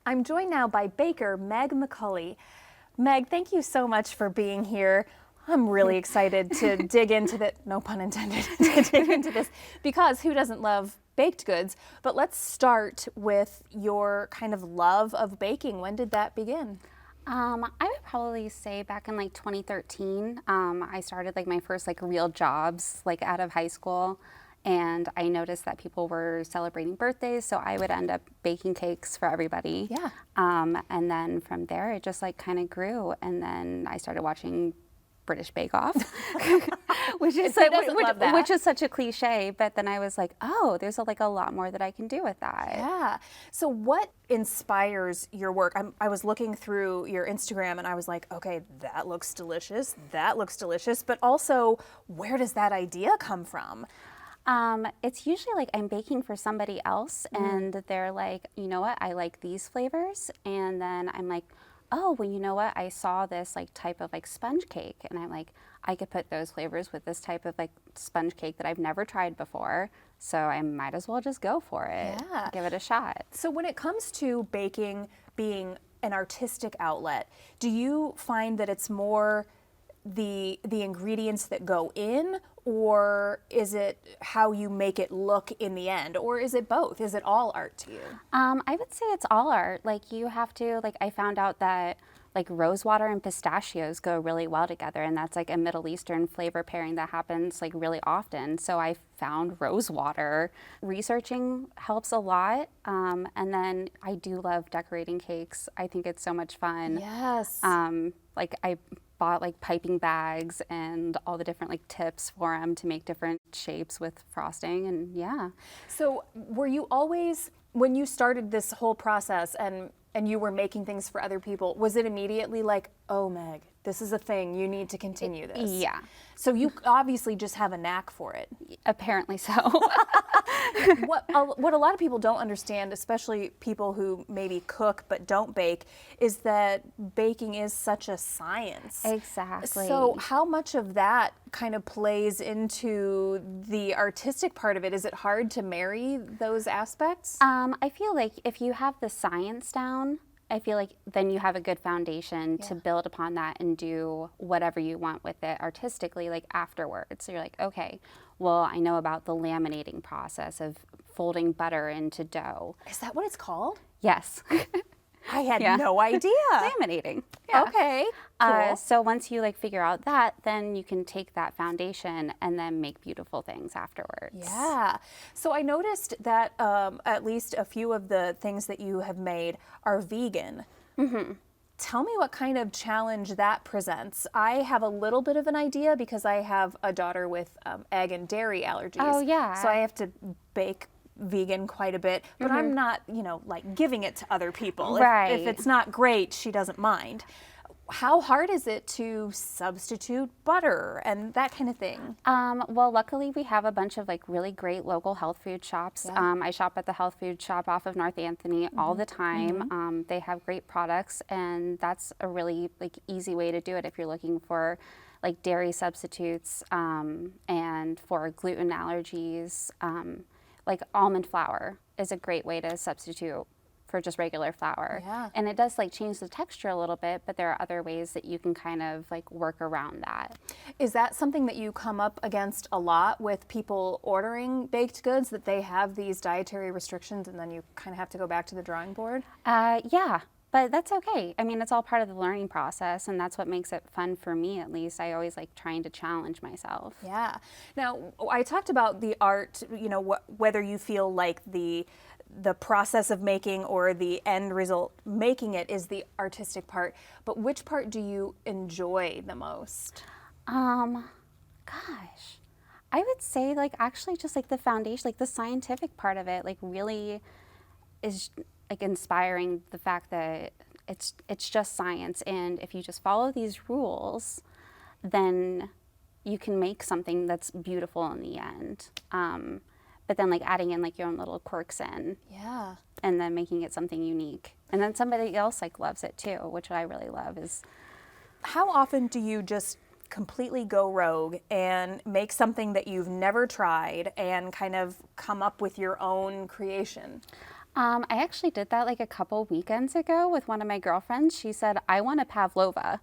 I'm joined now by baker Meg McCauley. Meg, thank you so much for being here. I'm really excited to dig into that, no pun intended, to dig into this, because who doesn't love baked goods? But let's start with your kind of love of baking. When did that begin? I would probably say back in like 2013, I started like my first like real jobs like out of high school, and I noticed that people were celebrating birthdays, so I would end up baking cakes for everybody. Yeah. And then from there it just like kind of grew, and then I started watching British Bake Off, which is like, which is such a cliche, but then I was like, oh, there's like a lot more that I can do with that. Yeah. So what inspires your work? I was looking through your Instagram and I was like, okay, that looks delicious. That looks delicious. But also, where does that idea come from? It's usually like I'm baking for somebody else and they're like, you know what, I like these flavors. And then I'm like, oh, well, you know what? I saw this like type of like sponge cake, and I'm like, I could put those flavors with this type of like sponge cake that I've never tried before. So I might as well just go for it. Yeah. Give it a shot. So when it comes to baking being an artistic outlet, do you find that it's more the ingredients that go in, or is it how you make it look in the end, or is it both? Is it all art to you? I would say it's all art. Like you have to, like I found out that like rose water and pistachios go really well together, and that's like a Middle Eastern flavor pairing that happens like really often. So I found rose water. Researching helps a lot, and then I do love decorating cakes. I think it's so much fun. Yes. Like I bought like piping bags and all the different like tips for them to make different shapes with frosting, and yeah. So were you always, when you started this whole process and you were making things for other people, was it immediately like, oh, Meg, this is a thing, you need to continue this? Yeah. So you obviously just have a knack for it. Apparently so. What a lot of people don't understand, especially people who maybe cook but don't bake, is that baking is such a science. Exactly. So how much of that kind of plays into the artistic part of it? Is it hard to marry those aspects? I feel like if you have the science down, I feel like then you have a good foundation to build upon that and do whatever you want with it artistically, like afterwards. So you're like, okay, well, I know about the laminating process of folding butter into dough. Is that what it's called? Yes. I had no idea. Laminating. Yeah. Okay, cool. So once you like figure out that, then you can take that foundation and then make beautiful things afterwards. Yeah. So I noticed that at least a few of the things that you have made are vegan. Mm-hmm. Tell me what kind of challenge that presents. I have a little bit of an idea because I have a daughter with egg and dairy allergies. Oh, yeah. So I have to bake vegan quite a bit, but I'm not, like giving it to other people. Right. If it's not great, she doesn't mind. How hard is it to substitute butter and that kind of thing? Well, luckily we have a bunch of like really great local health food shops. Yeah. I shop at the health food shop off of North Anthony all the time. They have great products, and that's a really like easy way to do it if you're looking for like dairy substitutes and for gluten allergies. Like almond flour is a great way to substitute for just regular flour. Yeah. And it does like change the texture a little bit, but there are other ways that you can kind of like work around that. Is that something that you come up against a lot with people ordering baked goods, that they have these dietary restrictions and then you kind of have to go back to the drawing board? Yeah, but that's okay. I mean, it's all part of the learning process, and that's what makes it fun for me, at least. I always like trying to challenge myself. Yeah. Now, I talked about the art, whether you feel like the process of making or the end result making it is the artistic part, but which part do you enjoy the most? Gosh, I would say like actually just like the foundation, like the scientific part of it, like really is like inspiring, the fact that it's just science, and if you just follow these rules, then you can make something that's beautiful in the end. But then like adding in like your own little quirks in. Yeah. And then making it something unique. And then somebody else like loves it too, which I really love. Is how often do you just completely go rogue and make something that you've never tried and kind of come up with your own creation? I actually did that like a couple weekends ago with one of my girlfriends. She said, I want a pavlova.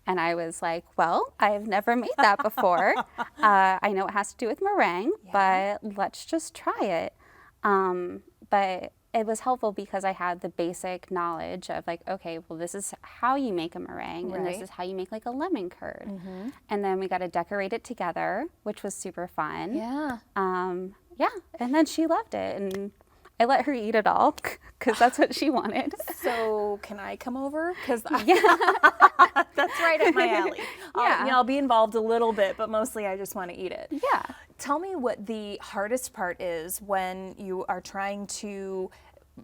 And I was like, well, I've never made that before. I know it has to do with meringue, but let's just try it. But it was helpful because I had the basic knowledge of like, okay, well, this is how you make a meringue, and this is how you make like a lemon curd. And then we got to decorate it together, which was super fun. Yeah. Yeah, and then she loved it, and I let her eat it all because that's what she wanted. So can I come over? Because Yeah. that's right up my alley. Yeah. I'll be involved a little bit, but mostly I just want to eat it. Yeah. Tell me what the hardest part is when you are trying to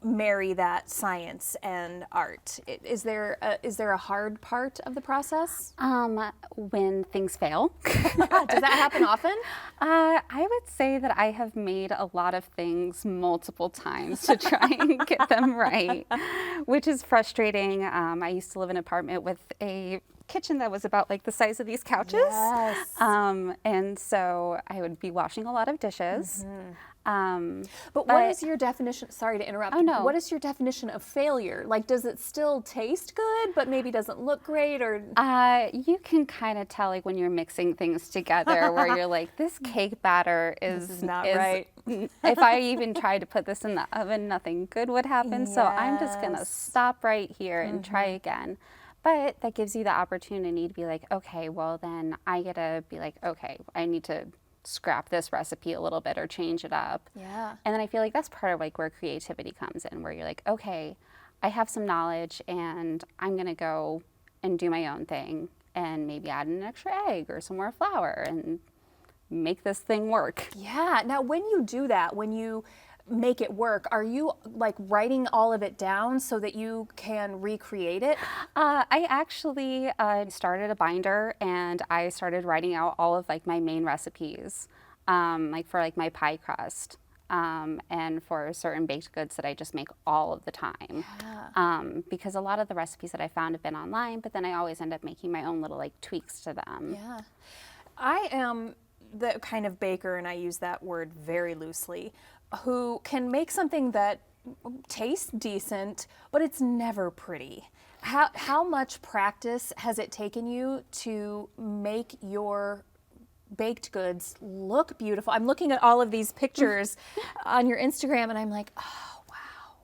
marry that science and art. Is there a hard part of the process? When things fail. Does that happen often? I would say that I have made a lot of things multiple times to try and get them right, which is frustrating. I used to live in an apartment with a kitchen that was about like the size of these couches. Yes. And so I would be washing a lot of dishes. But what is your definition? Sorry to interrupt. Oh, no. What is your definition of failure? Like, does it still taste good, but maybe doesn't look great, or? You can kind of tell like when you're mixing things together, where you're like, this cake batter is not right. If I even tried to put this in the oven, nothing good would happen. So I'm just gonna stop right here and try again. But that gives you the opportunity to be like, okay, well then I gotta be like, okay, I need to scrap this recipe a little bit or change it up. Yeah. And then I feel like that's part of like where creativity comes in, where you're like, okay, I have some knowledge and I'm gonna go and do my own thing and maybe add an extra egg or some more flour and make this thing work. Yeah. Now, when you do that, when you make it work, are you like writing all of it down so that you can recreate it? I actually started a binder and I started writing out all of like my main recipes, like for like my pie crust. And for certain baked goods that I just make all of the time. Because a lot of the recipes that I found have been online, but then I always end up making my own little like tweaks to them. Yeah. I am the kind of baker, and I use that word very loosely, who can make something that tastes decent, but it's never pretty. How much practice has it taken you to make your baked goods look beautiful? I'm looking at all of these pictures on your Instagram and I'm like, oh wow,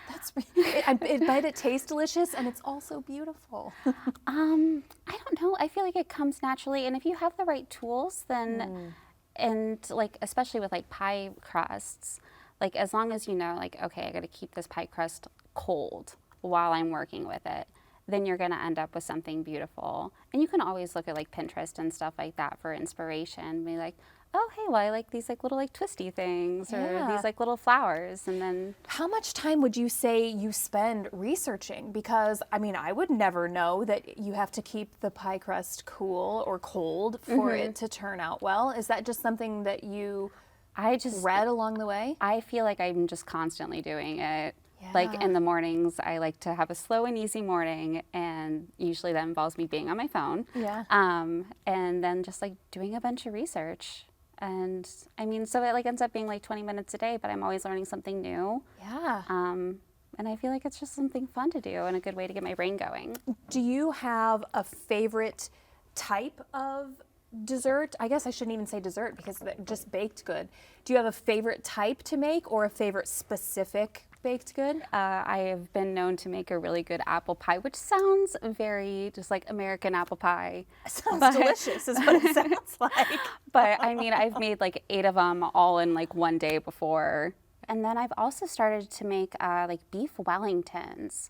that's but it tastes delicious and it's also beautiful. I don't know. I feel like it comes naturally, and if you have the right tools, then and like especially with like pie crusts, like as long as you know like, okay, I got to keep this pie crust cold while I'm working with it, then you're going to end up with something beautiful. And you can always look at like Pinterest and stuff like that for inspiration. Be like, oh, hey, well, I like these like little like twisty things or these like little flowers. And then how much time would you say you spend researching? Because I mean, I would never know that you have to keep the pie crust cool or cold for it to turn out well. Is that just something that you read along the way? I feel like I'm just constantly doing it. Like in the mornings, I like to have a slow and easy morning, and usually that involves me being on my phone. Yeah. And then just like doing a bunch of research. And I mean, so it like ends up being like 20 minutes a day, but I'm always learning something new. Yeah. And I feel like it's just something fun to do and a good way to get my brain going. Do you have a favorite type of dessert? I guess I shouldn't even say dessert because they're just baked good. Do you have a favorite type to make or a favorite specific baked good? I have been known to make a really good apple pie, which sounds very just like American apple pie. Sounds delicious is what it sounds like. But I mean, I've made like 8 of them all in like one day before. And then I've also started to make like beef Wellingtons,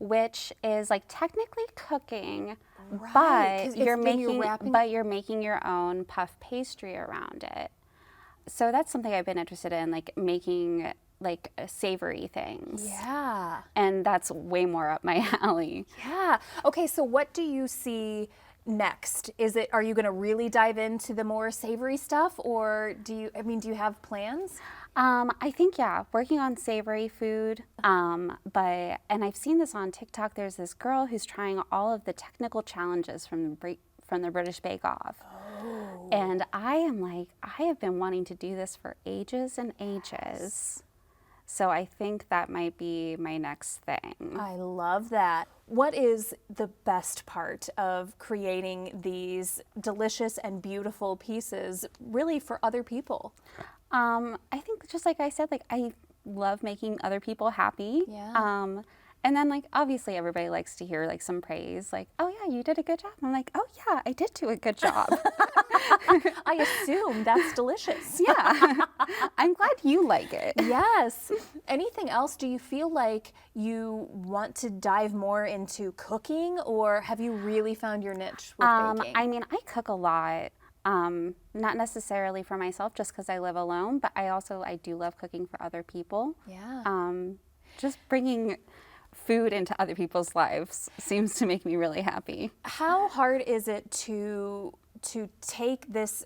which is like technically cooking, but you're making your own puff pastry around it. So that's something I've been interested in, like making like savory things. Yeah. And that's way more up my alley. Yeah. Okay, so what do you see next? Are you going to really dive into the more savory stuff, or do you have plans? I think, working on savory food. And I've seen this on TikTok. There's this girl who's trying all of the technical challenges from the British Bake Off. Oh. And I am like, I have been wanting to do this for ages and ages. So I think that might be my next thing. I love that. What is the best part of creating these delicious and beautiful pieces really for other people? I think just like I said, like I love making other people happy. Yeah. And then like obviously everybody likes to hear like some praise, like, oh yeah, you did a good job. I'm like, oh yeah, I did do a good job. I assume that's delicious. Yeah. I'm glad you like it. Yes. Anything else? Do you feel like you want to dive more into cooking, or have you really found your niche with baking? I mean, I cook a lot. Not necessarily for myself just because I live alone, but I do love cooking for other people. Yeah. Just bringing food into other people's lives seems to make me really happy. How hard is it to take this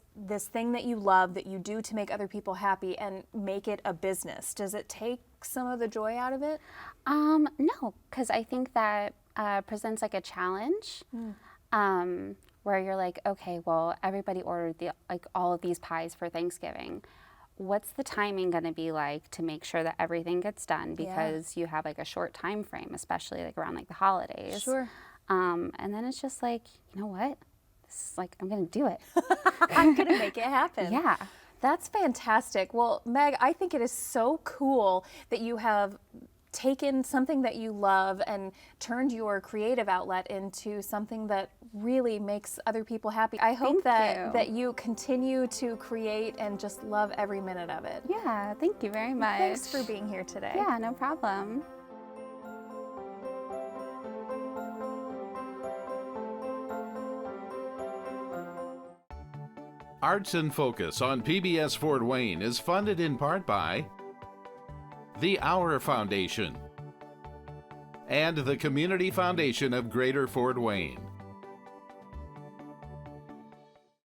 thing that you love, that you do to make other people happy, and make it a business? Does it take some of the joy out of it? No, because I think that presents like a challenge. Where you're like, okay, well, everybody ordered all of these pies for Thanksgiving. What's the timing going to be like to make sure that everything gets done? Because you have like a short time frame, especially like around like the holidays. Sure. And then it's just like, you know what? This is like, I'm going to do it. I'm going to make it happen. Yeah. That's fantastic. Well, Meg, I think it is so cool that you have taken something that you love and turned your creative outlet into something that really makes other people happy. I hope that you continue to create and just love every minute of it. Yeah, thank you very much. Thanks for being here today. Yeah, no problem. Arts in Focus on PBS Fort Wayne is funded in part by the Our Foundation and the Community Foundation of Greater Fort Wayne.